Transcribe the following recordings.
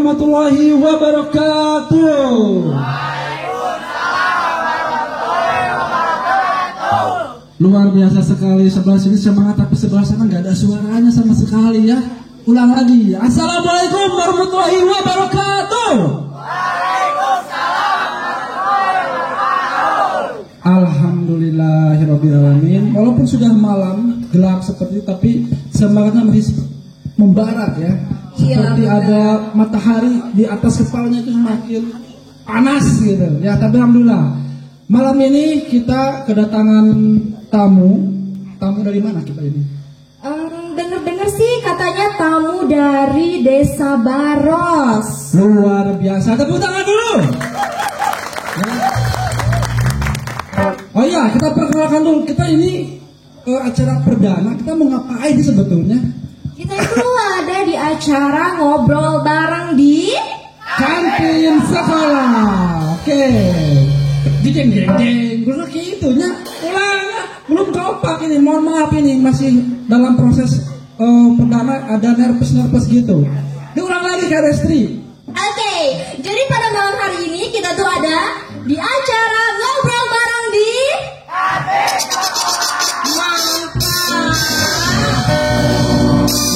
warahmatullahi wabarakatuh. Luar biasa sekali, sebelah sini semangat tapi sebelah sana nggak ada suaranya sama sekali ya. Ulang lagi. Assalamualaikum warahmatullahi wabarakatuh. Waalaikumsalam warahmatullahi wabarakatuh. Alhamdulillahirabbil alamin. Walaupun sudah malam gelap seperti itu, tapi semangatnya masih membara ya. Seperti ada matahari di atas kepalanya itu semakin panas gitu. Ya, tapi alhamdulillah. Malam ini kita kedatangan tamu dari mana kita ini? Dengar-dengar sih katanya tamu dari Desa Baros. Luar biasa, tepuk tangan dulu. Ya. Oh iya, kita perkenalkan dulu. Kita ini acara perdana. Kita mau ngapain sih sebetulnya? Kita itu ada di acara ngobrol bareng di kantin sekolah. Oke. Jeng jeng jeng, gue gitu nya. Belum kompak ini, mohon maaf ini masih dalam proses perdana, ada nervous gitu. Diulang lagi Kak Restri. Oke, jadi pada malam hari ini kita tuh ada di acara ngobrol bareng di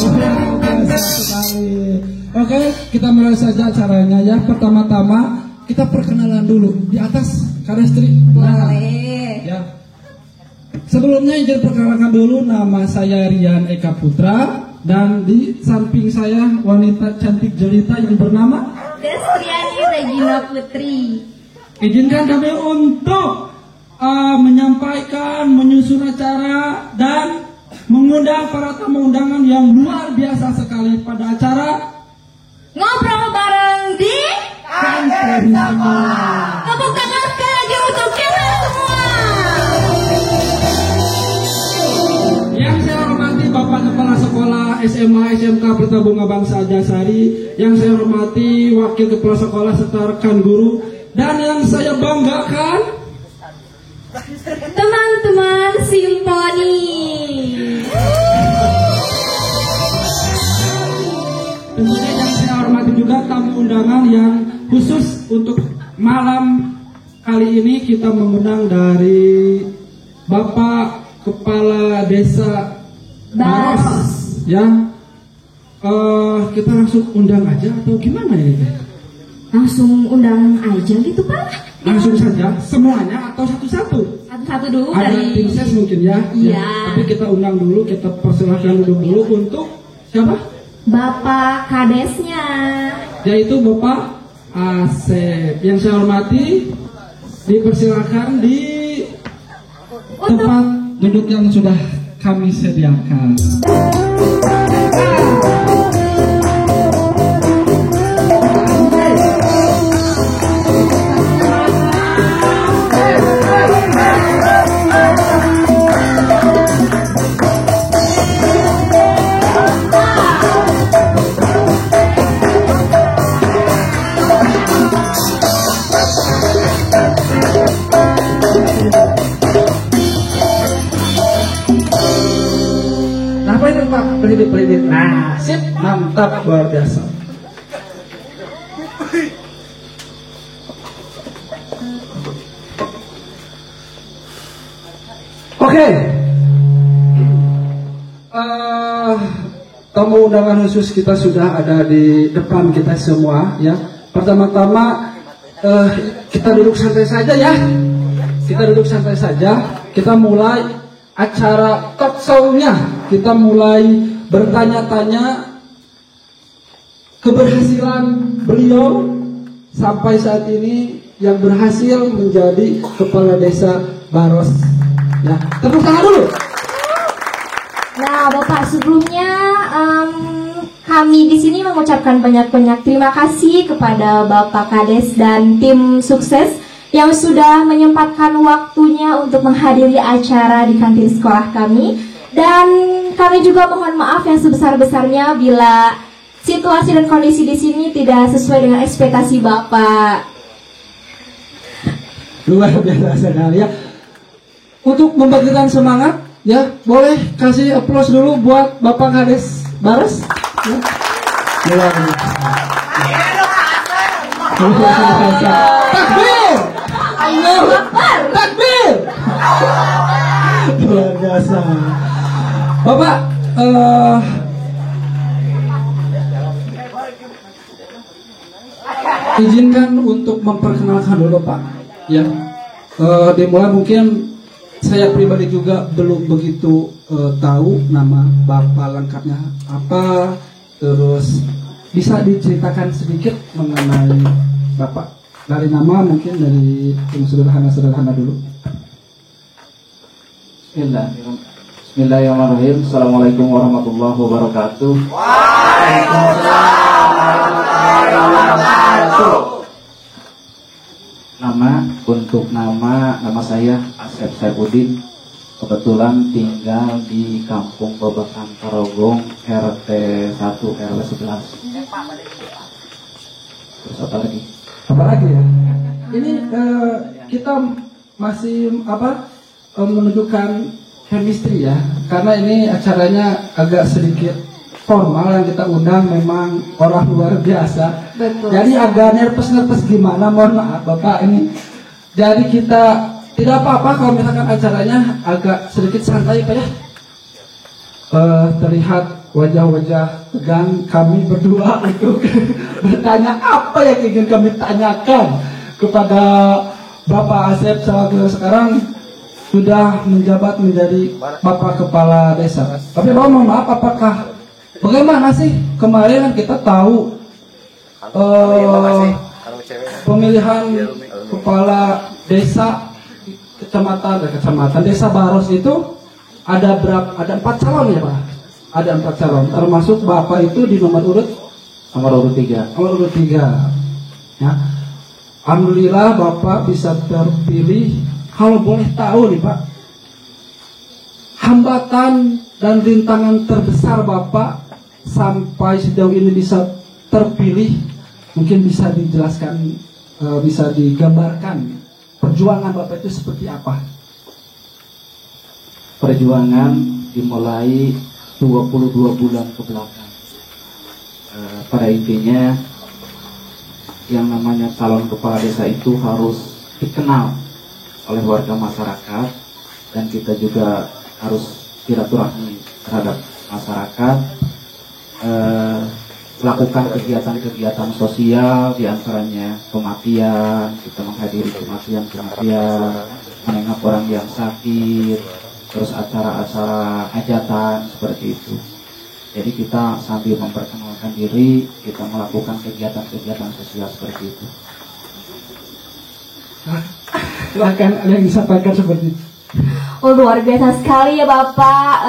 Mantap. Oke, kita mulai saja acaranya ya. Pertama-tama kita perkenalan dulu di atas Karestri. Boleh. Ya. Sebelumnya izin perkenalkan dulu, nama saya Rian Eka Putra dan di samping saya wanita cantik jelita yang bernama Destriani Regina Putri. Izinkan kami untuk menyampaikan, menyusun acara dan mengundang para tamu undangan yang luar biasa sekali pada acara Ngobrol bareng di Kampung Semua. Tepuk tangan sekali lagi untuk kita semua. Yang saya hormati Bapak Kepala Sekolah SMA SMK Pelita Bunga Bangsa Ajasari, yang saya hormati Wakil Kepala Sekolah serta rekan guru, dan yang saya banggakan Teman-teman Simponi. tentunya yang saya hormati juga tamu undangan yang khusus untuk malam kali ini kita mengundang dari Bapak Kepala Desa Baros. Ya, kita langsung undang aja atau gimana ya? Langsung undang aja gitu Pak. Langsung saja semuanya atau satu-satu? Satu-satu dulu Ada dari tim ses mungkin ya. Iya. Ya, tapi kita undang dulu, kita persilahkan dulu untuk siapa? Bapak Kadesnya. Yaitu Bapak Asep. Yang saya hormati, dipersilahkan di tempat duduk yang sudah kami sediakan. Apa itu Pak? Pelidit-pelidit. Nah, sip, mantap, luar biasa. Oke. Tamu undangan khusus kita sudah ada di depan kita semua ya. Pertama-tama kita duduk santai saja ya. Kita duduk santai saja. Kita mulai acara talk show-nya. Kita mulai bertanya-tanya keberhasilan beliau sampai saat ini yang berhasil menjadi kepala desa Baros. Ya, tepuk tangan dulu. Nah, Bapak, sebelumnya kami di sini mengucapkan banyak-banyak terima kasih kepada Bapak Kades dan tim sukses yang sudah menyempatkan waktunya untuk menghadiri acara di kantin sekolah kami. Dan kami juga mohon maaf yang sebesar-besarnya bila situasi dan kondisi di sini tidak sesuai dengan ekspektasi Bapak. Luar biasa sekali ya. Untuk membangkitkan semangat, ya boleh kasih aplaus dulu buat Bapak Kades Baros. Ya. Luar biasa. Takbir! Allahu Akbar! Takbir! Luar biasa. Bapak, izinkan untuk memperkenalkan dulu Pak. Ya, dimulai mungkin saya pribadi juga belum begitu tahu nama Bapak lengkapnya apa. Terus bisa diceritakan sedikit mengenai Bapak dari nama mungkin dari yang sederhana dulu. Bismillahirrahmanirrahim. Assalamualaikum warahmatullahi wabarakatuh. Waalaikumsalam warahmatullahi wabarakatuh. Nama saya Asep Saifuddin. Kebetulan tinggal di Kampung Babakan Tarogong RT 1 RW 11. Terus apa lagi? Apa lagi ya? Ini kita masih menunjukkan chemistry ya, karena ini acaranya agak sedikit formal, yang kita undang memang orang luar biasa. Betul. Jadi agak nervous gimana, mohon maaf Bapak ini. Jadi kita tidak apa-apa kalau misalkan acaranya agak sedikit santai Pak ya. Terlihat wajah-wajah tegang kami berdua itu bertanya apa yang ingin kami tanyakan kepada Bapak Asep sekarang sudah menjabat menjadi Bapak Kepala Desa. Tapi Bapak mohon maaf, apakah bagaimana sih kemarin kan kita tahu pemilihan Kepala Desa kecamatan Desa Baros itu ada berapa? Ada 4 calon ya Pak? Ada 4 calon, termasuk Bapak itu di nomor urut 3. Nomor urut 3. Ya. Alhamdulillah Bapak bisa terpilih. Kalau boleh tahu nih Pak, hambatan dan rintangan terbesar Bapak sampai sejauh ini bisa terpilih, mungkin bisa dijelaskan, bisa digambarkan perjuangan Bapak itu seperti apa? Perjuangan dimulai 22 bulan ke belakang. Pada intinya yang namanya calon kepala desa itu harus dikenal oleh warga masyarakat, dan kita juga harus silaturahmi terhadap masyarakat, lakukan kegiatan-kegiatan sosial, diantaranya kematian, kita menghadiri kematian, menengok orang yang sakit, terus acara-acara hajatan seperti itu. Jadi kita sambil memperkenalkan diri, kita melakukan kegiatan-kegiatan sosial seperti itu. Silahkan ada yang disampaikan seperti itu. Oh, luar biasa sekali ya Bapak.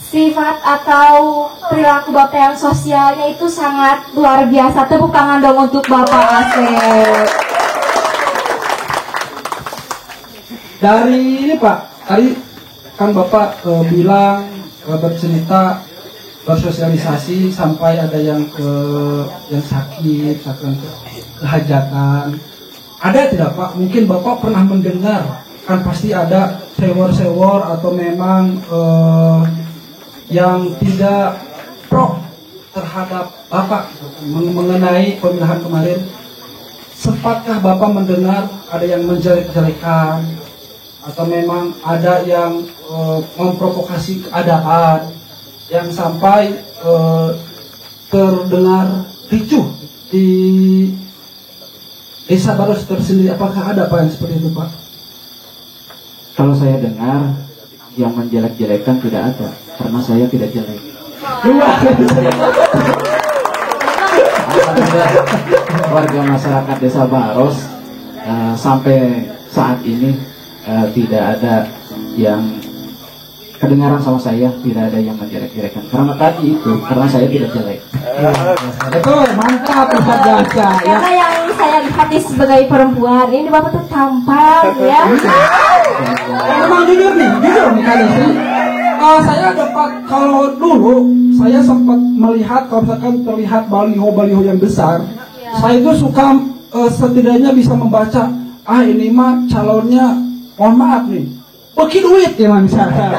Sifat atau perilaku Bapak yang sosialnya itu sangat luar biasa. Tepuk tangan dong untuk Bapak Asep. Dari ini Pak, tadi kan Bapak bilang bercerita, bersosialisasi sampai ada yang yang sakit, kehajatan. Ada tidak Pak? Mungkin Bapak pernah mendengar, kan pasti ada sewor-sewor atau memang yang tidak pro terhadap Bapak mengenai pemilihan kemarin. Sempatkah Bapak mendengar ada yang menjelek-jelekan atau memang ada yang memprovokasi keadaan yang sampai terdengar ricuh di Desa Baros tersendiri? Apakah ada Pak yang seperti itu Pak? Kalau saya dengar yang menjelek-jelekan tidak ada, karena saya tidak jelek. Warga masyarakat Desa Baros sampai saat ini tidak ada yang kedengaran sama saya, tidak ada yang menjelek-jelekan. Karena tadi itu, karena saya tidak jelek. Betul, mantap Pak Jasa. Karena yang saya lihat sebagai perempuan, ini Bapak tuh tampan ya. Memang jujur nih kalian sih. Saya dapat, kalau dulu saya sempat melihat, kalau misalkan terlihat baliho-baliho yang besar, saya itu suka setidaknya bisa membaca, ini mah calonnya, mohon maaf nih, bagi duit ya misalkan.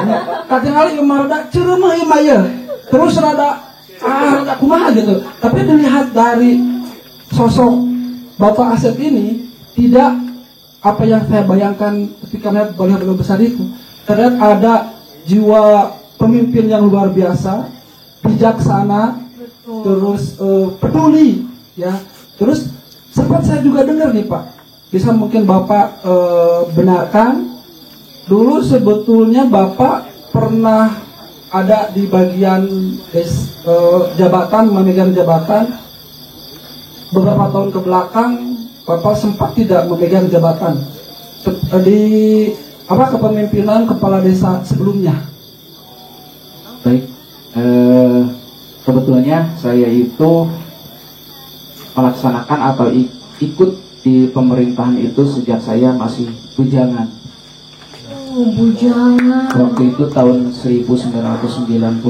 Kadang-kadang yang merada ceremeh ya, terus rada kumaha gitu. Tapi dilihat dari sosok Bapak Asep ini, tidak apa yang saya bayangkan ketika melihat baliho besar itu. Terlihat ada jiwa pemimpin yang luar biasa, bijaksana, terus peduli, ya. Terus sempat saya juga dengar nih Pak, bisa mungkin Bapak benarkan, dulu sebetulnya Bapak pernah ada di bagian jabatan, memegang jabatan. Beberapa tahun ke belakang Bapak sempat tidak memegang jabatan di kepemimpinan kepala desa sebelumnya. Baik, sebetulnya saya itu melaksanakan atau ikut di pemerintahan itu sejak saya masih bujangan. Bujangan. Waktu itu tahun 1999.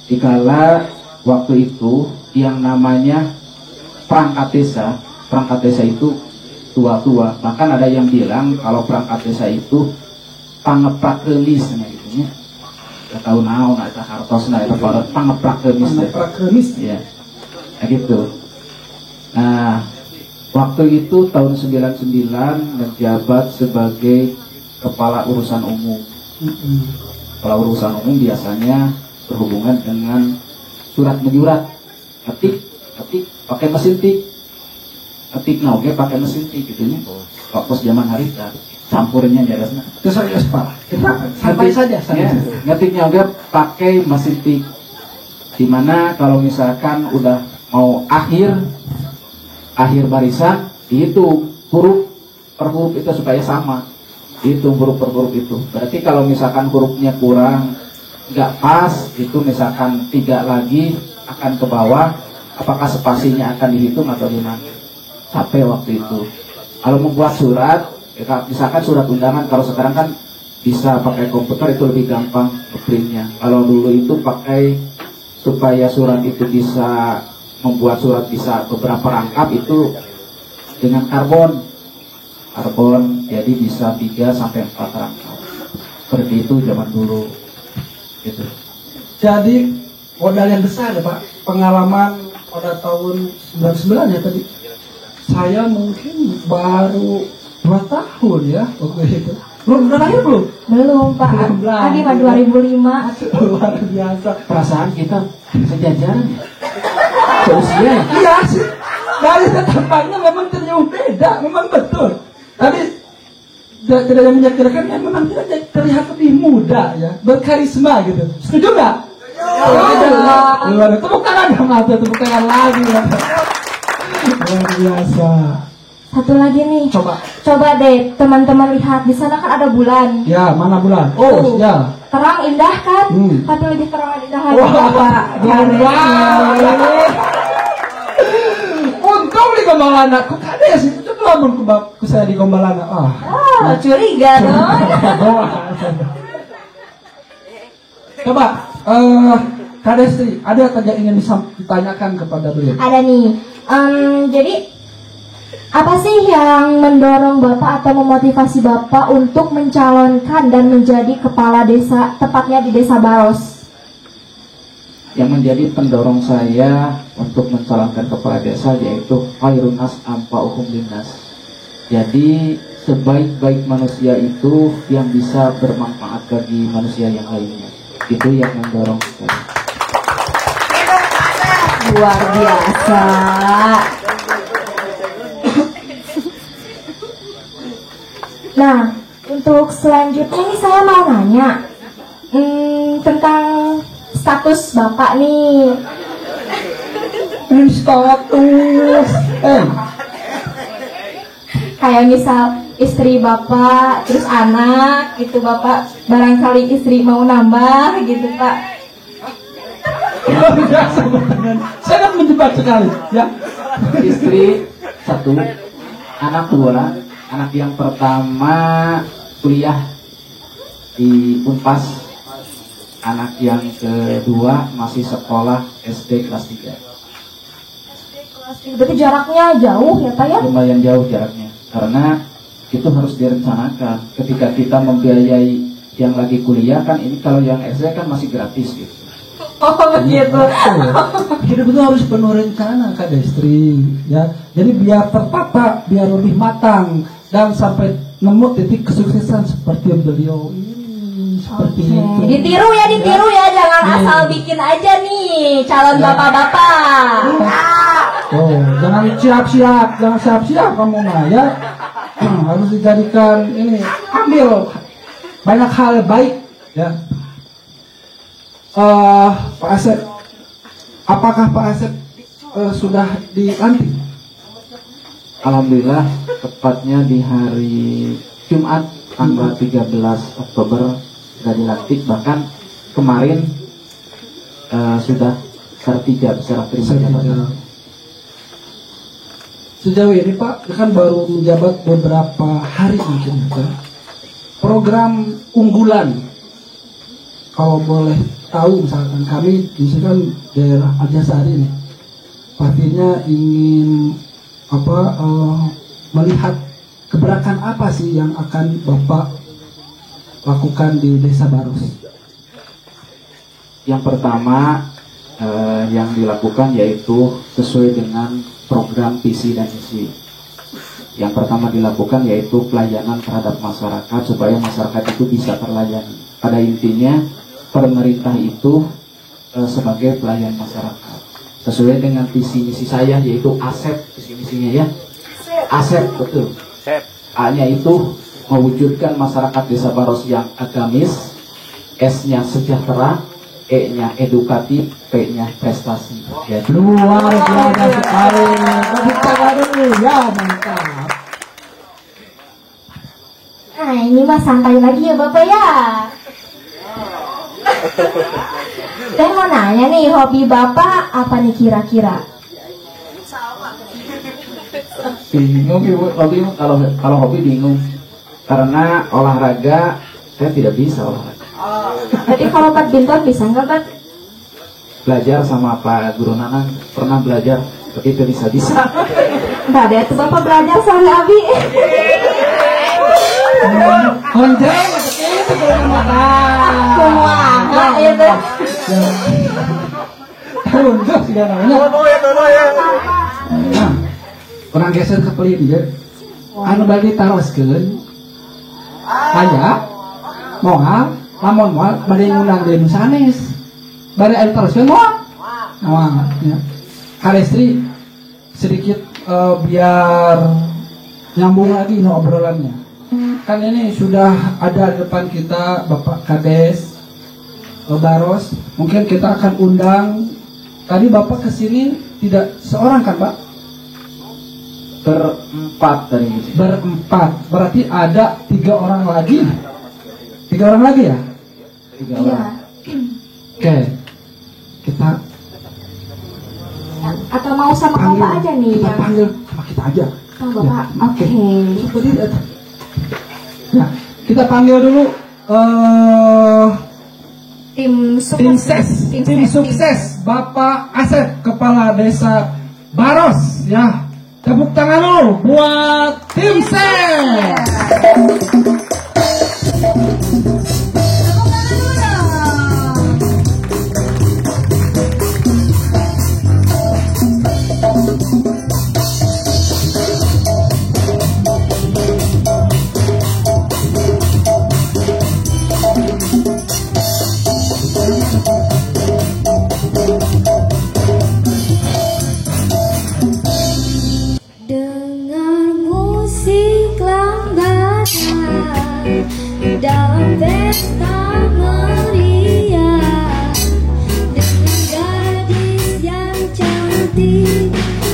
Dikala waktu itu yang namanya perangkat desa itu tua-tua. Bahkan ada yang bilang kalau perangkat desa itu pangeprak remis gitu ya. Gak tahu naon eta hartosna eta pangeprak remis. Pangeprak remis. Ya. Gitu. Nah, waktu itu tahun 99 menjabat sebagai kepala urusan umum. Kalau urusan umum biasanya berhubungan dengan surat menyurat, ketik pakai mesin tik, ketik oke pakai mesin tik gitunya. Waktu zaman harita campurnya jadasnya. Terus Pak, sampai saja. Ya, ngetiknya oke pakai mesin tik. Dimana kalau misalkan udah mau akhir barisan dihitung huruf per huruf itu supaya sama, dihitung huruf per huruf itu. Berarti kalau misalkan hurufnya kurang nggak pas itu misalkan 3 lagi akan ke bawah, apakah spasinya akan dihitung atau gimana? Capek waktu itu. Kalau membuat surat, misalkan surat undangan, kalau sekarang kan bisa pakai komputer itu lebih gampang printnya. Kalau dulu itu pakai supaya surat itu bisa membuat surat bisa beberapa rangkap itu dengan karbon, jadi bisa 3 sampai 4 rangkap. Seperti itu zaman dulu. Gitu. Jadi modal yang besar ya Pak, pengalaman pada tahun 99 ya tadi. Saya mungkin baru 2 tahun ya waktu itu. Belum lahir belum? Belum Pak. Tadi Pak 2005. Luar biasa. Perasaan kita sejajaran ya. Seusia. Iya sih. Dari tampaknya memang ternyata beda, memang betul. Tapi tidak yang menyakirakan yang memang kita terlihat lebih muda ya, berkarisma gitu. Setuju nggak? Luar biasa. Tepuk tangan dong, tepuk tangan lagi. Luar biasa. Satu lagi nih. Coba deh teman-teman lihat di sana kan ada bulan. Ya, mana bulan? Oh, ya. Terang indah kan? Tapi lebih terang indah lagi Pak. Untung di Gombalana. Kok ada sih? Itu lama ke saya di Gombalana. Curiga dong. Coba, Kak Destri, ada yang ingin ditanyakan kepada beliau? Ada nih. Jadi apa sih yang mendorong Bapak atau memotivasi Bapak untuk mencalonkan dan menjadi kepala desa, tepatnya di Desa Baros? Yang menjadi pendorong saya untuk mencalonkan kepala desa yaitu khairun nas anfa'uhum linnas. Jadi sebaik-baik manusia itu yang bisa bermanfaat bagi manusia yang lainnya. Itu yang mendorong saya. Luar biasa. Nah, untuk selanjutnya nih saya mau nanya tentang status Bapak nih. Status. Kayak misal istri Bapak, terus anak, gitu Bapak. Barangkali istri mau nambah, gitu Pak. Saya kan menjebak sekali, ya. Istri 1, anak 2. Anak yang pertama kuliah di Unpas. Anak yang kedua masih sekolah SD kelas 3. Berarti jaraknya jauh ya Pak ya? Lumayan jauh jaraknya. Karena itu harus direncanakan. Ketika kita membiayai yang lagi kuliah kan, ini kalau yang SD kan masih gratis gitu. Oh begitu. Hidup itu harus penuh rencana Kak Destri, ya. Jadi biar tertata, biar lebih matang dan sampai nemu titik kesuksesan seperti beliau ini, seperti itu. Ditiru ya, jangan asal bikin aja nih calon bapak-bapak. Oh, jangan siap-siap kamu mah ya. Harus dijadikan ini, ambil banyak hal baik ya. Pak Asep, apakah Pak Asep sudah dilantik? Alhamdulillah, tepatnya di hari Jumat tanggal 13 Oktober sudah dilantik. Bahkan kemarin sudah serah terima jabatan. Sejauh ini Pak, kan baru menjabat beberapa hari mungkin ya. Program unggulan, kalau boleh tahu misalkan kami di sini kan daerah Arjasari nih, pastinya ingin melihat keberatan apa sih yang akan Bapak lakukan di Desa Baros. Yang pertama yang dilakukan yaitu sesuai dengan program visi dan misi. Yang pertama dilakukan yaitu pelayanan terhadap masyarakat supaya masyarakat itu bisa terlayani. pada intinya pemerintah itu sebagai pelayan masyarakat sesuai dengan visi misi saya, yaitu ASEP. Visi misinya ya ASEP, betul. A-nya itu mewujudkan masyarakat Desa Baros yang agamis, S-nya sejahtera, E-nya edukatif, P-nya prestasi. Ya, luar biasa sekali. Tepuk tangan dulu ya, mantap. Nah, ini mah santai lagi ya Bapak ya. Saya mau nanya nih, hobi Bapak apa nih kira-kira? Bingung Ibu, kalau hobi bingung. Karena olahraga saya tidak bisa olahraga. Tapi kalau badminton bisa nggak, Pak? Belajar sama Pak Guru Nanang, pernah belajar, tapi itu bisa. Nggak ada tuh Bapak belajar sama Abi. Orang Jawa itu kalau mata. Semua itu. Untuk sih namanya. Nah, orang geser ke pelin ya. Anu balik taroskeun. Aya moal lamun moal bade ngundang deui sanes. Bade anu taroskeun moal. Ya. Kalestri sedikit biar nyambung lagi no obrolannya. Kan ini sudah ada depan kita Bapak Kades Baros. Mungkin kita akan undang. Tadi Bapak kesini tidak seorang kan Pak? Berempat dari ini. Berempat. Berarti ada 3 orang lagi. 3 orang lagi ya? 3 orang. Oke. Kita atau mau sama panggil, Bapak aja nih kita yang panggil sama kita aja. Oh, Bapak. Ya, Oke. Seperti itu. Ya, kita panggil dulu Tim sukses Bapak Asep, Kepala Desa Baros ya. Tepuk tangan dulu buat tim ses. Dengan musik langgana dalam pesta meriah, dengan gadis yang cantik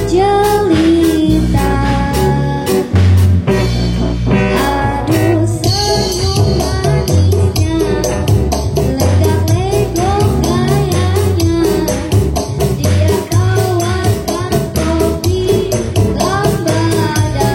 jelita, aduh senyum manisnya, legak-legok gayanya, dia tawarkan kopi lambada.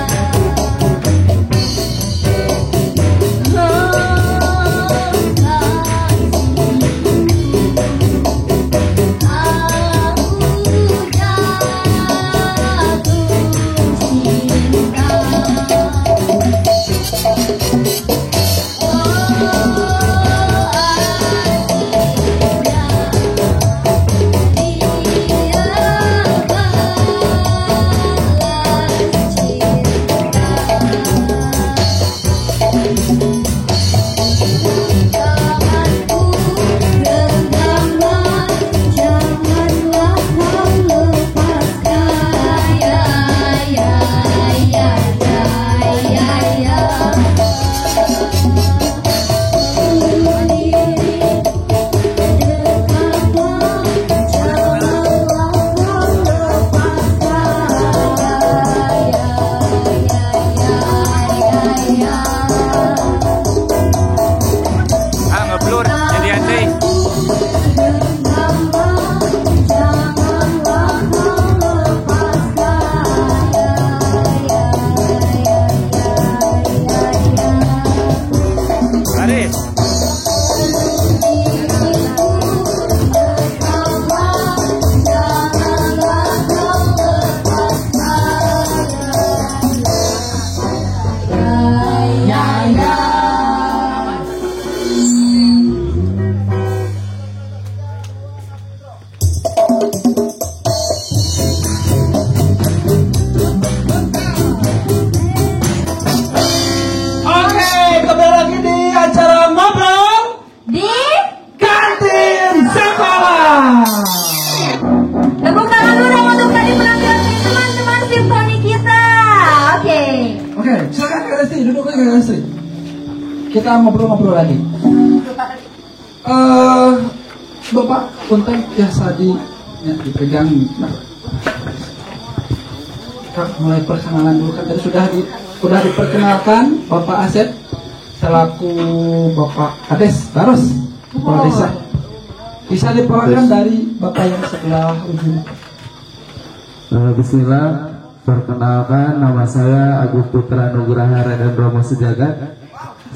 Ngeblur jadi anjing. Aris. Oke, kembali lagi di acara ngobrol Sri. Kita ngobrol-ngobrol lagi. Bapak Punten ya Sadi ya, dipegang. Kak, mulai perkenalan dulu kan tadi sudah diperkenalkan Bapak Asep selaku Bapak Kades Baros Kepala Desa. Bisa diperkenalkan dari Bapak yang sebelah ujung. Bismillah, perkenalkan nama saya Agus Putra Nugraha Raden Romo Sejagat.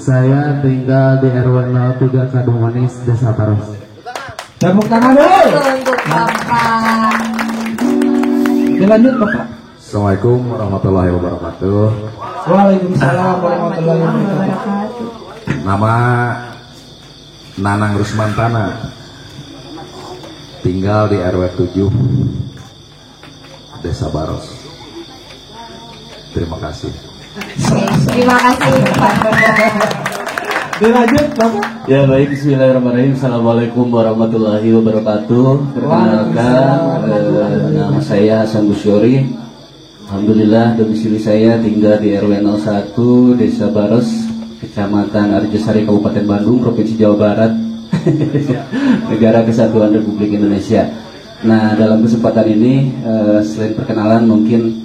Saya tinggal di RW 03 Kadung Manis, Desa Baros. Tepuk tangan dulu. Untuk Bapak. Dilanjut Bapak. Assalamualaikum warahmatullahi wabarakatuh. Waalaikumsalam warahmatullahi wabarakatuh. Nama Nanang Rusmantana, tinggal di RW 7 Desa Baros. Terima kasih. Terima kasih Pak. Dilanjut Bapak. Ya baik, bismillahirrahmanirrahim. Assalamualaikum warahmatullahi wabarakatuh. Perkenalkan, nama saya Hasan Busyori. Alhamdulillah domisili saya tinggal di RW 01 Desa Baros, Kecamatan Arjosari, Kabupaten Bandung, Provinsi Jawa Barat, Negara Kesatuan Republik Indonesia. Nah, dalam kesempatan ini selain perkenalan mungkin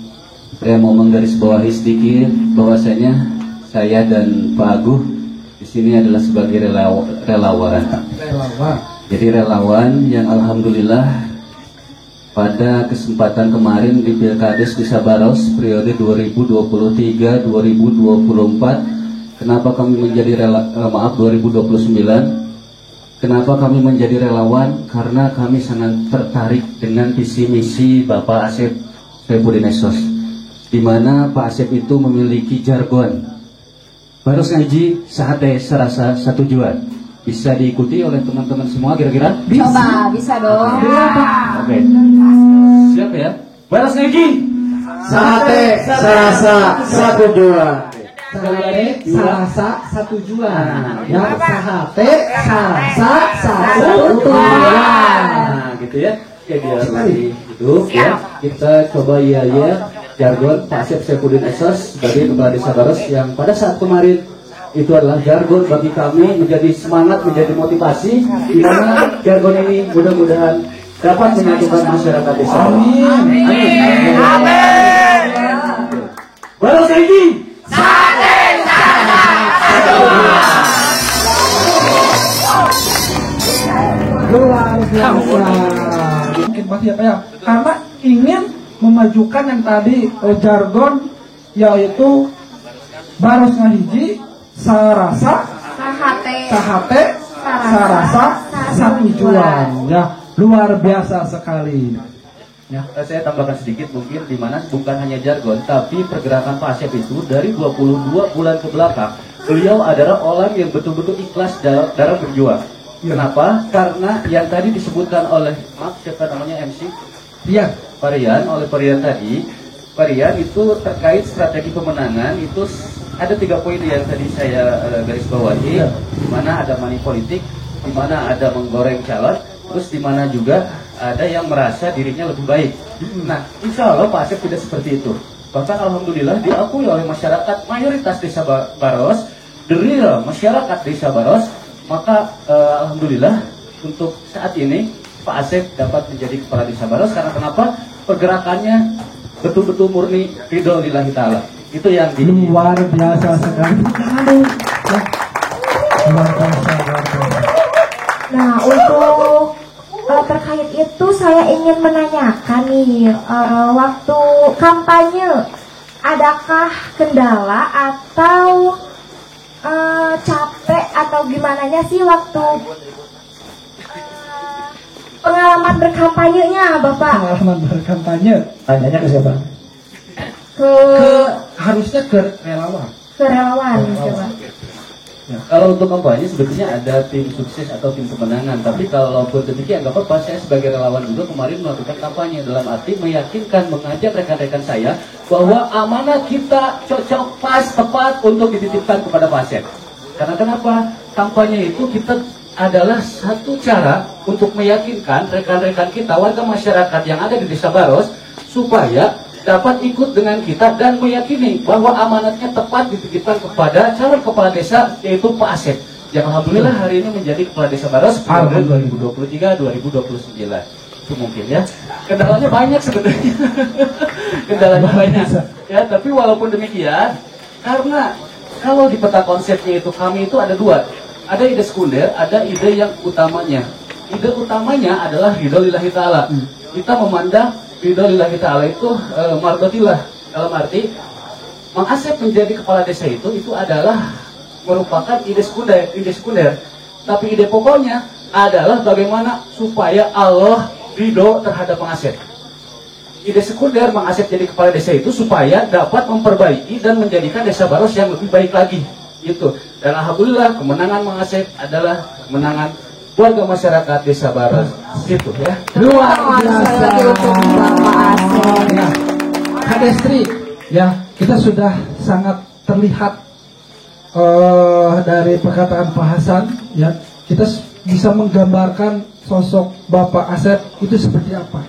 saya mau menggarisbawahi sedikit bahwasanya saya dan Pak Aguh di sini adalah sebagai relawan. Jadi relawan yang alhamdulillah pada kesempatan kemarin di Pilkades Desa Baros periode 2023-2024, kenapa kami menjadi 2029? Kenapa kami menjadi relawan? Karena kami sangat tertarik dengan visi misi Bapak Asep Saifuddin Esos, di mana Pak Asep itu memiliki jargon Baros ngaji sahate serasa satujuan. Bisa diikuti oleh teman-teman semua kira-kira? Coba, bisa dong. Oke. Siap ya? Baros ngaji Sate serasa satu jua. Sate sarasa satu juan. Ya, sate sarasa satu juan. Nah, gitu ya. Oke, biar lebih hidup ya. Kita coba ya jargon Pak Asep Saifuddin Esos sebagai Kepala Desa Baros yang pada saat kemarin itu adalah jargon bagi kami, menjadi semangat, menjadi motivasi, di mana jargon ini mudah-mudahan dapat menyatukan masyarakat desa. Amin. Amin. Baros lagi. Luar biasa. Mungkin pasti ya, karena ingin memajukan yang tadi jargon yaitu Baros ngahiji sarasa sahate sarasa satu juan. Ya, luar biasa sekali. Ya, saya tambahkan sedikit mungkin di mana bukan hanya jargon, tapi pergerakan Pak Asep itu dari 22 bulan ke belakang, beliau adalah orang yang betul-betul ikhlas dalam berjuang. Kenapa? Karena yang tadi disebutkan oleh siapa namanya MC? Iya. Parian, oleh Parian tadi, Parian itu terkait strategi pemenangan itu ada 3 poin yang tadi saya garis bawahi, di mana ada money politik, di mana ada menggoreng calon, terus di mana juga ada yang merasa dirinya lebih baik. Nah, insya Allah Pak Asep tidak seperti itu. Bahkan alhamdulillah diakui oleh masyarakat mayoritas Desa Baros, the real masyarakat Desa Baros, maka alhamdulillah untuk saat ini Pak Asep dapat menjadi Kepala Desa Baros karena kenapa? Pergerakannya betul-betul murni ridho lillahi ta'ala. Itu yang luar biasa sekali. Luar biasa. Nah, untuk terkait itu saya ingin menanyakan nih, waktu kampanye adakah kendala atau capek atau gimananya sih waktu pengalaman berkampanyenya Bapak? Pengalaman berkampanye. Tanyanya ke siapa? Harusnya ke relawan. Ke relawan coba. Ya, kalau untuk kampanye sebetulnya ada tim sukses atau tim kemenangan, tapi kalau buat demikian nggak apa-apa, saya sebagai relawan juga kemarin melakukan kampanye dalam arti meyakinkan, mengajak rekan-rekan saya bahwa amanah kita cocok pas tepat untuk dititipkan kepada Pak Asep. Karena kenapa? Kampanye itu kita adalah satu cara untuk meyakinkan rekan-rekan kita warga masyarakat yang ada di Desa Baros supaya dapat ikut dengan kita dan meyakini bahwa amanatnya tepat dititipkan kepada calon kepala desa, yaitu Pak Asep, yang alhamdulillah hari ini menjadi kepala desa Baros periode 2023-2029. Itu mungkin ya. Kendalanya banyak sebenarnya. Kendalanya banyak. Ya, tapi walaupun demikian, karena kalau di peta konsepnya itu kami itu ada dua. Ada ide sekunder, ada ide yang utamanya. Ide utamanya adalah ridho lillahi ta'ala. Kita memandang ridho lillahi ta'ala itu mardotillah. Dalam arti Mang Asep menjadi kepala desa itu adalah merupakan ide sekunder. Tapi ide pokoknya adalah bagaimana supaya Allah ridho terhadap Mang Asep. Ide sekunder Mang Asep jadi kepala desa itu supaya dapat memperbaiki dan menjadikan desa Baros yang lebih baik lagi. Itu. Dan alhamdulillah kemenangan Mang Asep adalah kemenangan warga masyarakat desa Baros. Gitu ya. Luar biasa. Ya. Kadestri, ya kita sudah sangat terlihat dari perkataan Pak Hasan, ya kita bisa menggambarkan sosok Bapak Asep itu seperti apa.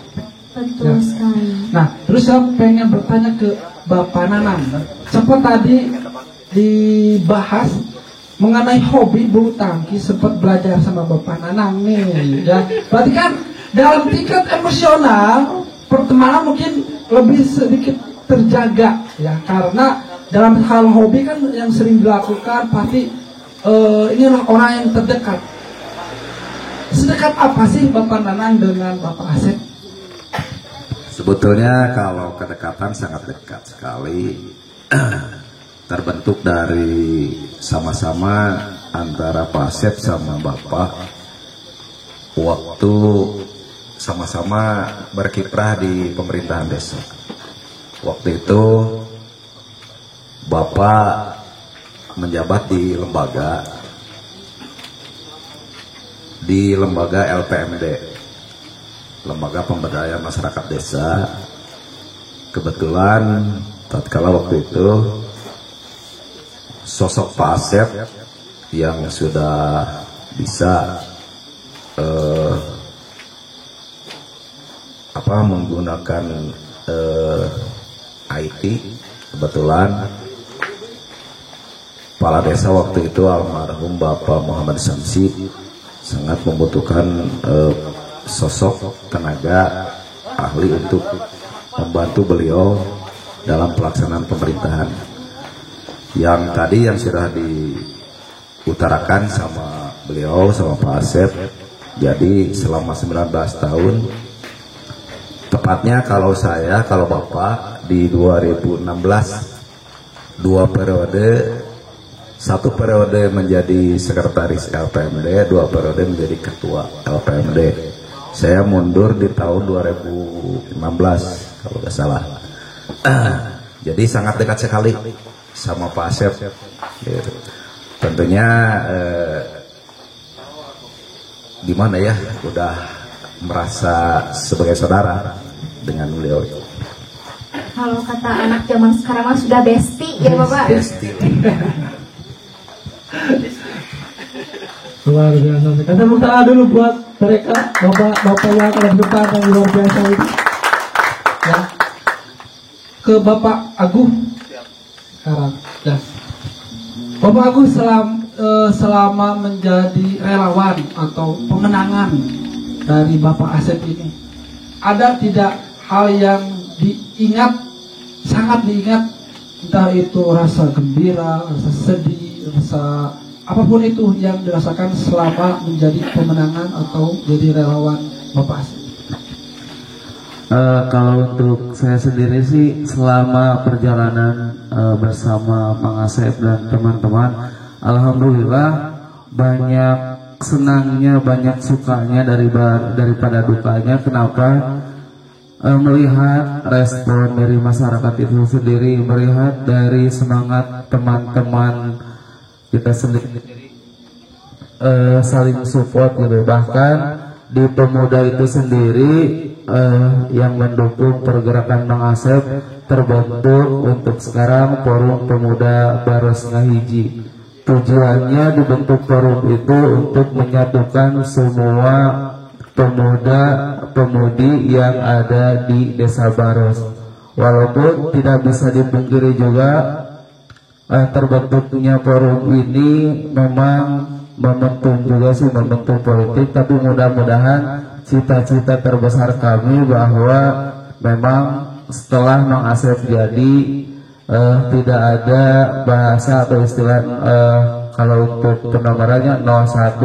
Betul sekali. Nah, terus saya pengen bertanya ke Bapak Nanang. Sempat tadi dibahas mengenai hobi bulu tangkis, sempat belajar sama Bapak Nanang nih. Ya, berarti kan dalam tingkat emosional pertemanan mungkin lebih sedikit terjaga, ya karena dalam hal hobi kan yang sering dilakukan pasti ini orang yang terdekat. Sedekat apa sih Bapak Nanang dengan Bapak Asep? Sebetulnya kalau kedekatan sangat dekat sekali, terbentuk dari sama-sama antara Pak Asep sama Bapak waktu sama-sama berkiprah di pemerintahan desa. Waktu itu Bapak menjabat di lembaga LPMD, Lembaga Pemberdayaan Masyarakat Desa. Kebetulan tatkala waktu itu sosok Pak Asep yang sudah bisa menggunakan IT, kebetulan kepala desa waktu itu almarhum Bapak Muhammad Samsi sangat membutuhkan sosok tenaga ahli untuk membantu beliau dalam pelaksanaan pemerintahan. Yang tadi yang sudah diutarakan sama beliau, sama Pak Asep, jadi selama 19 tahun, tepatnya kalau Bapak di 2016, 2 periode, 1 periode menjadi sekretaris LPMD, 2 periode menjadi ketua LPMD. Saya mundur di tahun 2016 kalau tidak salah. Jadi sangat dekat sekali sama Pak Asep. Gitu. Tentunya gimana ya, udah merasa sebagai saudara dengan beliau. Kalau kata anak zaman sekarang mah sudah bestie ya Bapak. Bestie. Luar biasa. Kita tepuk tangan dulu buat mereka, bapak yang akan depan yang luar biasa itu. Ya. Ke Bapak Agung sekarang. Ya. Bapak Agung selama menjadi relawan atau pemenangan dari Bapak Asep ini, ada tidak hal yang sangat diingat, entah itu rasa gembira, rasa sedih, rasa apapun itu yang dirasakan selama menjadi pemenangan atau jadi relawan Bapak Asep? Kalau untuk saya sendiri sih, selama perjalanan bersama Mang Asep dan teman-teman, alhamdulillah banyak senangnya, banyak sukanya daripada dukanya. Kenapa? Melihat respon dari masyarakat itu sendiri, melihat dari semangat teman-teman kita sendiri saling support gitu. Bahkan di pemuda itu sendiri yang mendukung pergerakan Mang Asep terbentuk untuk sekarang Forum Pemuda Baros Ngahiji. Tujuannya dibentuk forum itu untuk menyatukan semua pemuda-pemudi yang ada di Desa Baros walaupun tidak bisa dipungkiri juga terbentuknya forum ini memang momentum juga sih, momentum politik, tapi mudah-mudahan cita-cita terbesar kami bahwa memang setelah Mang Asep jadi tidak ada bahasa atau istilah kalau untuk penamarannya 01,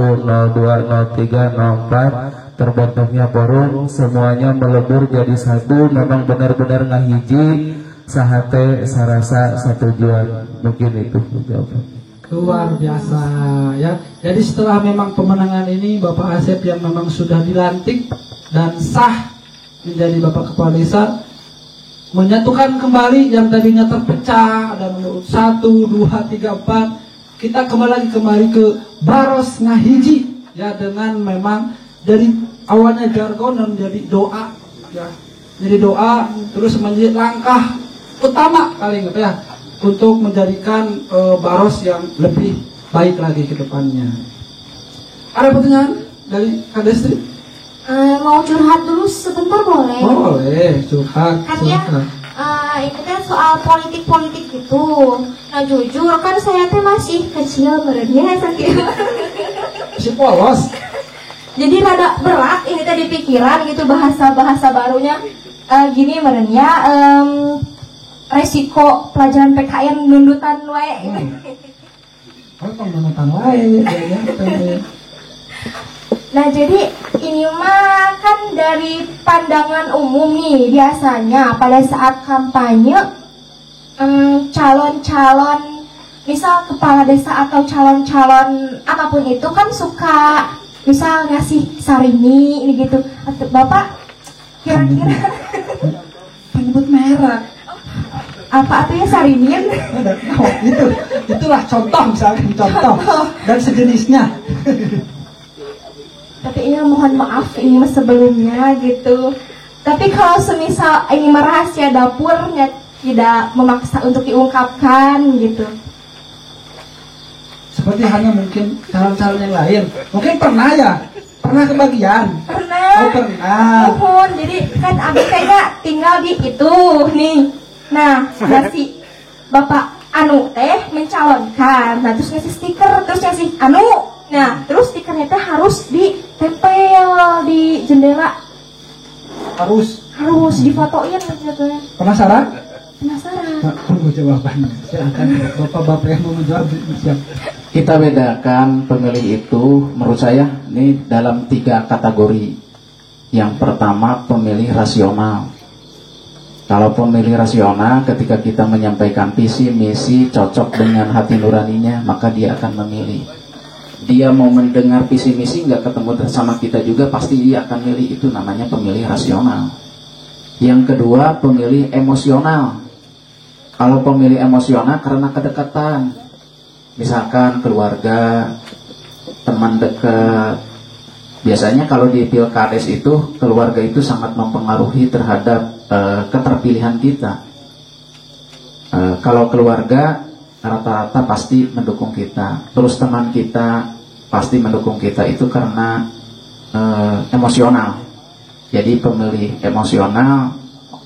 02, 03, 04 terbentuknya forum, semuanya melebur jadi satu, memang benar-benar ngahiji sahate sarasa satu tujuan. Mungkin itu jawaban. Luar biasa ya. Jadi setelah memang pemenangan ini Bapak Asep yang memang sudah dilantik dan sah menjadi Bapak Kepala Desa, menyatukan kembali yang tadinya terpecah dan menurut 1, 2, 3, 4, kita kembali ke Baros Ngahiji ya, dengan memang dari awalnya jargon dan menjadi doa ya, jadi doa terus menjadi langkah utama kali ini ya untuk menjadikan Baros yang lebih baik lagi ke depannya. Ada pertanyaan dari Kak Destri? Mau curhat dulu sebentar boleh? Boleh, curhat. Kan ya, ini kan soal politik-politik gitu. Nah jujur kan saya teh masih kecil merenya sakit. Si polos. Jadi rada berat ini tadi pikiran gitu bahasa-bahasa barunya. Gini merenya resiko pelajaran PKN nundutan wae. Apa nundutan wae? Nah jadi ini mah kan dari pandangan umum nih, biasanya pada saat kampanye calon-calon misal kepala desa atau calon-calon apapun itu kan suka misal ngasih sarini ini gitu. Bapak kira-kira penyebut merek apa artinya sarinin? Itulah contoh misalkan contoh dan sejenisnya. Tapi ini mohon maaf ini sebelumnya gitu. Tapi kalau semisal ini rahasia dapurnya tidak memaksa untuk diungkapkan gitu. Seperti hanya mungkin calon-calon yang lain. Mungkin pernah ya? Pernah kebagian? Pernah. Oh pernah. Mohon, jadi kan abis kayaknya tinggal di itu nih. Nah, si Bapak Anu teh mencalonkan. Nah, terus ngasih stiker, terus ngasih Anu. Nah, terus stikernya teh harus ditempel di jendela. Harus difotoin gitu. Penasaran? Penasaran. Nah, tunggu jawabannya. Silakan Bapak-bapak yang mau menjawab siap. Kita bedakan pemilih itu menurut saya ini dalam 3 kategori. Yang pertama pemilih rasional. Kalau pemilih rasional ketika kita menyampaikan visi misi cocok dengan hati nuraninya, maka dia akan memilih. Dia mau mendengar visi misi nggak ketemu sama kita juga pasti dia akan milih, itu namanya pemilih rasional. Yang kedua pemilih emosional. Kalau pemilih emosional karena kedekatan, misalkan keluarga, teman dekat. Biasanya kalau di pilkades itu keluarga itu sangat mempengaruhi terhadap keterpilihan kita. Kalau keluarga rata-rata pasti mendukung kita, terus teman kita pasti mendukung kita, itu karena emosional. Jadi pemilih emosional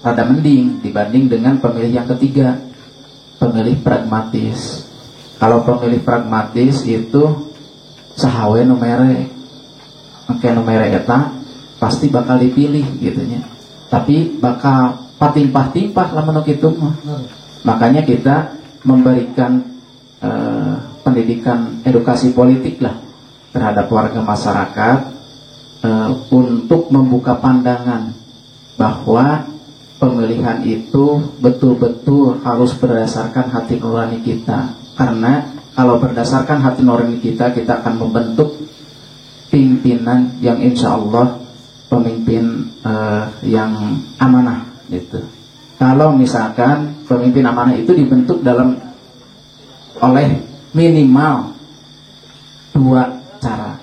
rada mending dibanding dengan pemilih yang ketiga, pemilih pragmatis. Kalau pemilih pragmatis itu sahawe numere, numere eta pasti bakal dipilih gitunya. Tapi bakal patimpah-timpah lah menurut itu mah. Makanya kita memberikan pendidikan edukasi politik lah terhadap warga masyarakat untuk membuka pandangan bahwa pemilihan itu betul-betul harus berdasarkan hati nurani kita. Karena kalau berdasarkan hati nurani kita, kita akan membentuk pimpinan yang insya Allah pemimpin yang amanah gitu. Kalau misalkan pemimpin amanah itu dibentuk oleh minimal 2 cara.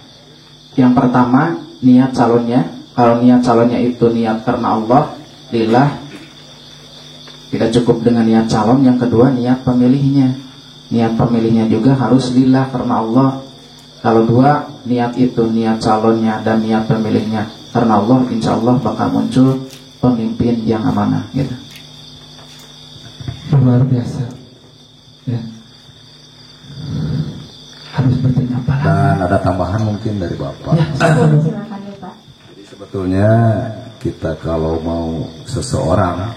Yang pertama niat calonnya. Kalau niat calonnya itu niat karena Allah, lillah, tidak cukup dengan niat calon. Yang kedua niat pemilihnya. Niat pemilihnya juga harus lillah karena Allah. Kalau 2 niat itu, niat calonnya dan niat pemilihnya karena Allah, insya Allah bakal muncul pemimpin yang amanah gitu. luar biasa. Ya. Harus bertanya apa lagi? Dan ada tambahan mungkin dari Bapak. Ya, silakan ya Pak. Jadi sebetulnya kita kalau mau seseorang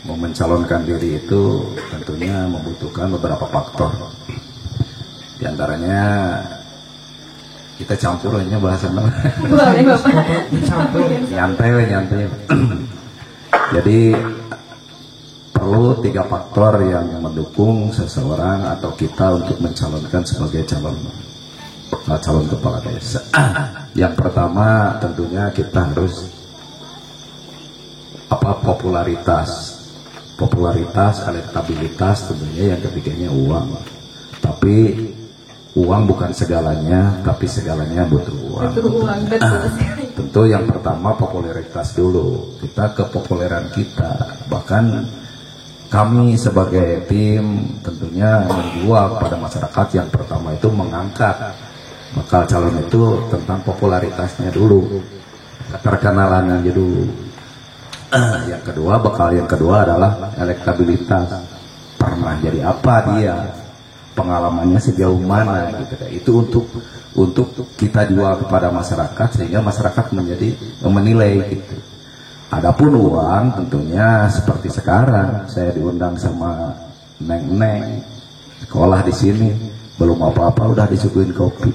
mau mencalonkan diri itu tentunya membutuhkan beberapa faktor. Di antaranya kita campur aja bahasanya. Boleh Bapak. Nyantai. Jadi perlu 3 faktor yang mendukung seseorang atau kita untuk mencalonkan sebagai calon kepala desa. Yang pertama tentunya kita harus popularitas, elektabilitas, tentunya yang ketiganya uang. Tapi uang bukan segalanya, tapi segalanya butuh uang. Tentu yang pertama popularitas dulu. Kita kepopuleran kita, bahkan kami sebagai tim tentunya menjual pada masyarakat. Yang pertama itu mengangkat bakal calon itu tentang popularitasnya dulu, keterkenalannya dulu. Yang kedua adalah elektabilitas. Pernah jadi apa dia, pengalamannya sejauh mana gitu. Itu untuk kita jual kepada masyarakat sehingga masyarakat menilai gitu. Adapun uang tentunya seperti sekarang saya diundang sama neng sekolah di sini, belum apa-apa udah disuguhin kopi.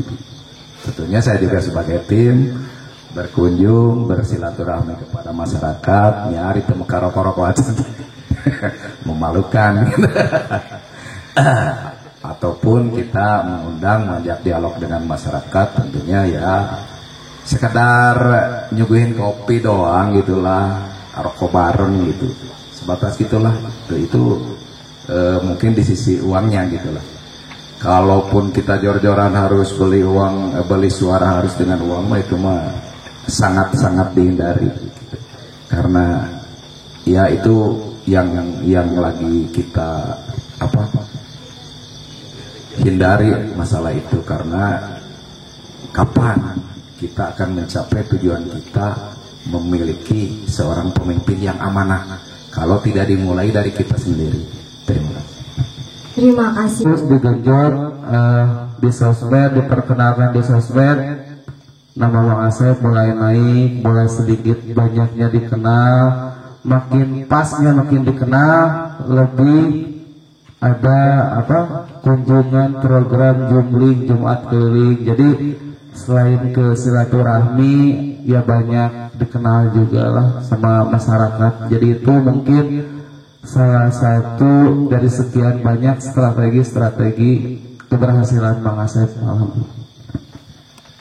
Tentunya saya juga sebagai tim berkunjung, bersilaturahmi kepada masyarakat, nyari temu karok-karok aja. Memalukan. Ataupun kita mengundang, mengajak dialog dengan masyarakat, tentunya ya sekedar nyuguhin kopi doang gitulah, rokok bareng gitu, sebatas gitulah. Itu mungkin di sisi uangnya gitulah. Kalaupun kita jor-joran harus beli suara harus dengan uang mah itu mah sangat-sangat dihindari gitu. Karena ya itu yang lagi kita hindari masalah itu. Karena kapan kita akan mencapai tujuan kita memiliki seorang pemimpin yang amanah kalau tidak dimulai dari kita sendiri. Terima kasih. Terima kasih. Terus digenjot di sosmed, diperkenalkan di sosmed, nama Bang Asep mulai naik, mulai sedikit banyaknya dikenal, makin pasnya makin dikenal, lebih ada kunjungan program jumling Jumat keliling. Jadi selain ke silaturahmi ya banyak dikenal juga lah sama masyarakat. Jadi itu mungkin salah satu dari sekian banyak strategi keberhasilan Bang Asep. Alhamdulillah.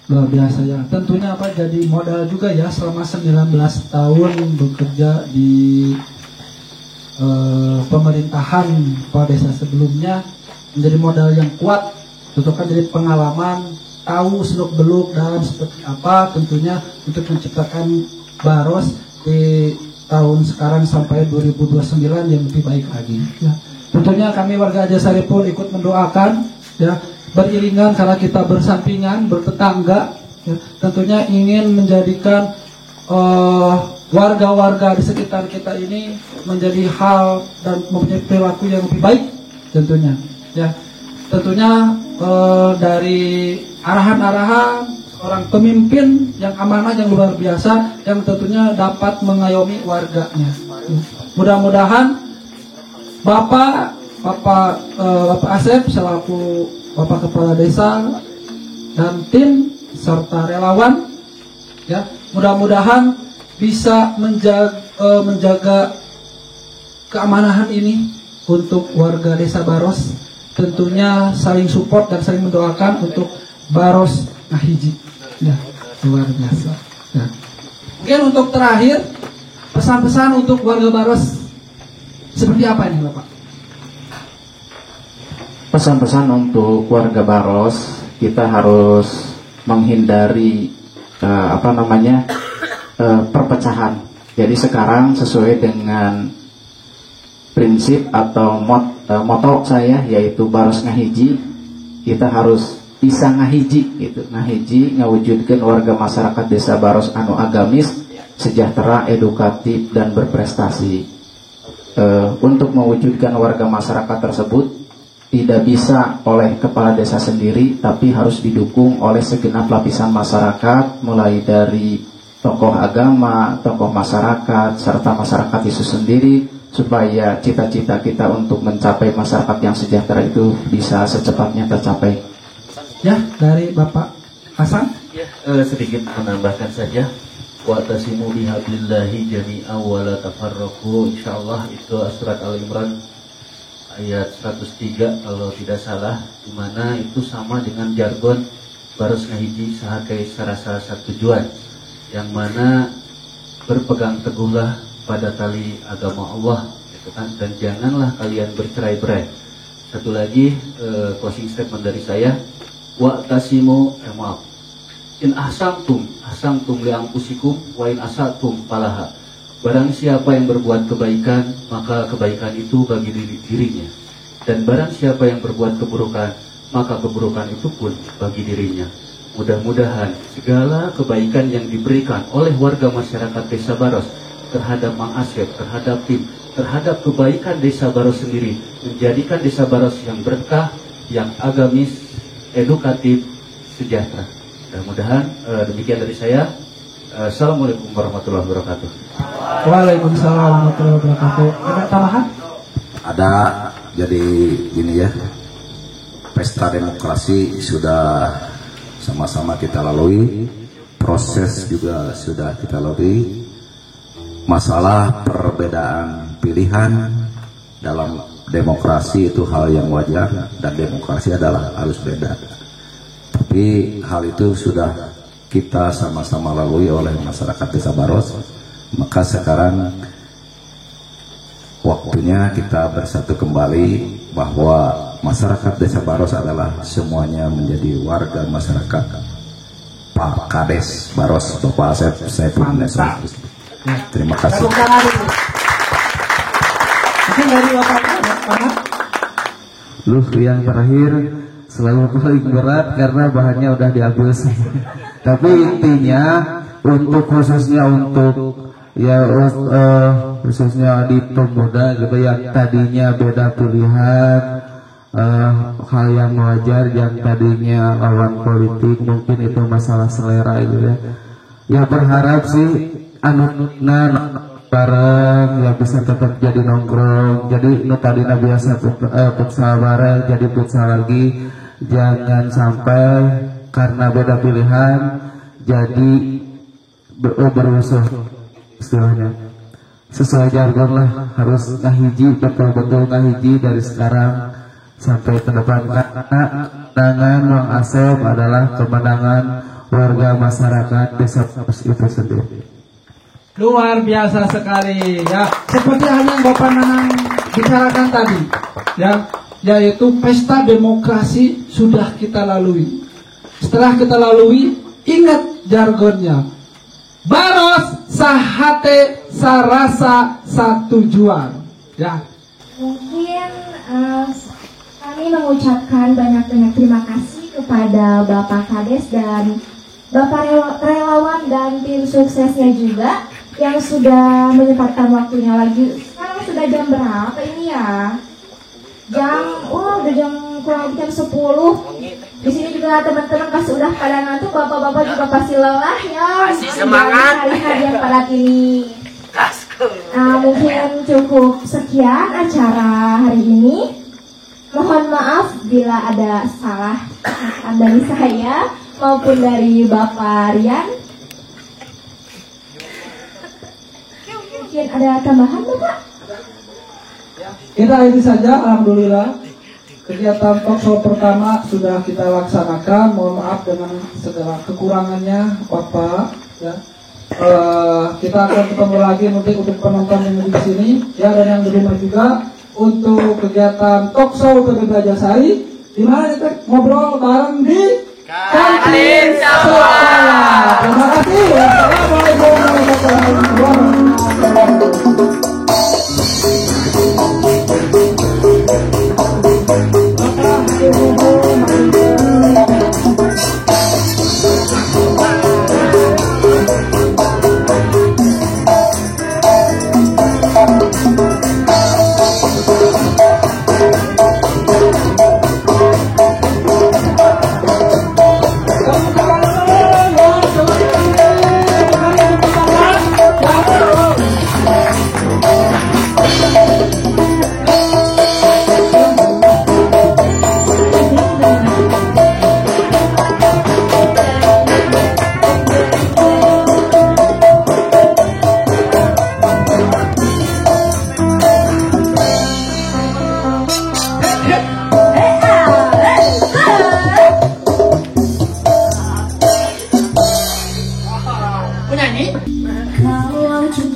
Luar biasa ya. Tentunya jadi modal juga ya selama 19 tahun bekerja di pemerintahan kepala desa sebelumnya, menjadi modal yang kuat. Tentu kan jadi pengalaman, tahu seluk beluk dalam seperti apa tentunya untuk menciptakan Baros di tahun sekarang sampai 2029 yang lebih baik lagi ya. Tentunya kami warga Haji Saripul ikut mendoakan ya, beriringan karena kita bersampingan, bertetangga ya. Tentunya ingin menjadikan warga-warga di sekitar kita ini menjadi hal dan mempunyai perilaku yang lebih baik tentunya ya. Tentunya dari arahan-arahan orang pemimpin yang amanah, yang luar biasa, yang tentunya dapat mengayomi warganya. Mudah-mudahan Bapak Asep selaku Bapak Kepala Desa dan tim serta relawan ya, mudah-mudahan bisa menjaga keamanahan ini untuk warga Desa Baros. Tentunya saling support dan saling mendoakan untuk Baros Ngahiji. Ya, luar biasa. Ya. Mungkin untuk terakhir pesan-pesan untuk warga Baros seperti apa ini Bapak? Pesan-pesan untuk warga Baros, kita harus menghindari perpecahan. Jadi sekarang sesuai dengan prinsip atau moto saya yaitu Baros Ngahiji, kita harus bisa ngahiji gitu, ngahiji ngawujudkeun warga masyarakat Desa Baros anu agamis, sejahtera, edukatif dan berprestasi. untuk mewujudkan warga masyarakat tersebut tidak bisa oleh kepala desa sendiri, tapi harus didukung oleh segenap lapisan masyarakat, mulai dari tokoh agama, tokoh masyarakat, serta masyarakat itu sendiri, supaya cita-cita kita untuk mencapai masyarakat yang sejahtera itu bisa secepatnya tercapai. Ya, dari Bapak Hasan. Ya, sedikit menambahkan saja. Wa'tasimu bihablillahi jami'a wa la tafarraqu. Insyaallah itu surat Al-Imran ayat 103 kalau tidak salah, di mana itu sama dengan jargon baros ngahiji sahakai sarasa tujuan, yang mana berpegang teguhlah pada tali agama Allah, gitu kan, dan janganlah kalian bercerai-berai. Satu lagi closing statement dari saya, wa'tasimu in ahsamtum li anfusikum wa in asatum falaha. Barang siapa yang berbuat kebaikan, maka kebaikan itu bagi dirinya. Dan barang siapa yang berbuat keburukan, maka keburukan itu pun bagi dirinya. Mudah-mudahan segala kebaikan yang diberikan oleh warga masyarakat Desa Baros terhadap Mang Asep, terhadap tim, terhadap kebaikan Desa Baros sendiri, menjadikan Desa Baros yang berkah, yang agamis, edukatif, sejahtera. Mudah-mudahan demikian dari saya. Assalamualaikum warahmatullahi wabarakatuh. Waalaikumsalam warahmatullahi wabarakatuh. Ada tambahan? Ada, jadi gini ya, pesta demokrasi sudah sama-sama kita lalui, proses juga sudah kita lalui. Masalah perbedaan pilihan dalam demokrasi itu hal yang wajar, dan demokrasi adalah harus beda. Tapi hal itu sudah kita sama-sama lalui oleh masyarakat Desa Baros. Maka sekarang waktunya kita bersatu kembali bahwa masyarakat Desa Baros adalah semuanya menjadi warga masyarakat Pak Kades Baros, Bapak Asep Saiful Nesa. Terima kasih. Mungkin dari Bapak Yang terakhir selalu paling berat karena bahannya udah diambil semua. Tapi intinya untuk khususnya di pemuda gitu yang tadinya beda pilihan, hal yang wajar, yang tadinya lawan politik, mungkin itu masalah selera gitu ya. Ya berharap sih bareng ya bisa tetap jadi nongkrong, jadi tadinya biasa futsal bareng jadi futsal lagi. Jangan sampai karena beda pilihan jadi berusuh, istilahnya sesuai jargon lah, harus ngahiji, betul-betul ngahiji dari sekarang sampai ke depan, karena kemenangan Mang Asep adalah kemenangan warga masyarakat Desa Baros itu sendiri. Luar biasa sekali ya, seperti hal yang Bapak Nanang bicarakan tadi ya, yaitu pesta demokrasi sudah kita lalui. Setelah kita lalui, ingat jargonnya, Baros sahate sarasa satujuan ya. Mungkin kami mengucapkan banyak-banyak terima kasih kepada Bapak Kades dan Bapak relawan dan tim suksesnya juga yang sudah menyempatkan waktunya lagi. Sekarang sudah jam berapa ini ya? Udah jam kurang lebih jam 10. Di sini juga teman-teman pasti udah pada ngantuk, bapak-bapak juga pasti lelah ya. Masih semangat. Hari-hari yang padat ini. Mungkin cukup sekian acara hari ini. Mohon maaf bila ada salah dari saya maupun dari Bapak Rian. Mungkin ada tambahan, Bapak? Kita ini saja, alhamdulillah kegiatan talkshow pertama sudah kita laksanakan. Mohon maaf dengan segala kekurangannya Bapak ya. Kita akan ketemu lagi nanti untuk penonton yang di sini ya, dan yang di rumah juga untuk kegiatan talkshow Terbaja Sari, di mana kita ngobrol bareng di kantin sekolah. Terima kasih. Wassalamualaikum warahmatullahi wabarakatuh.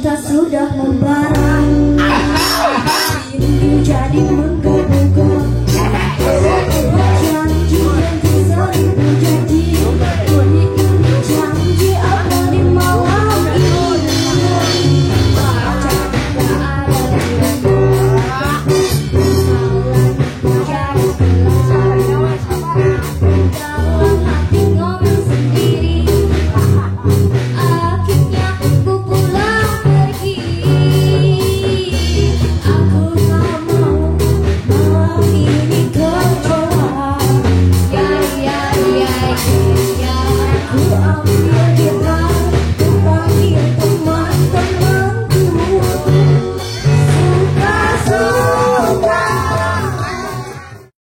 cinta sudah membara, rindu jadi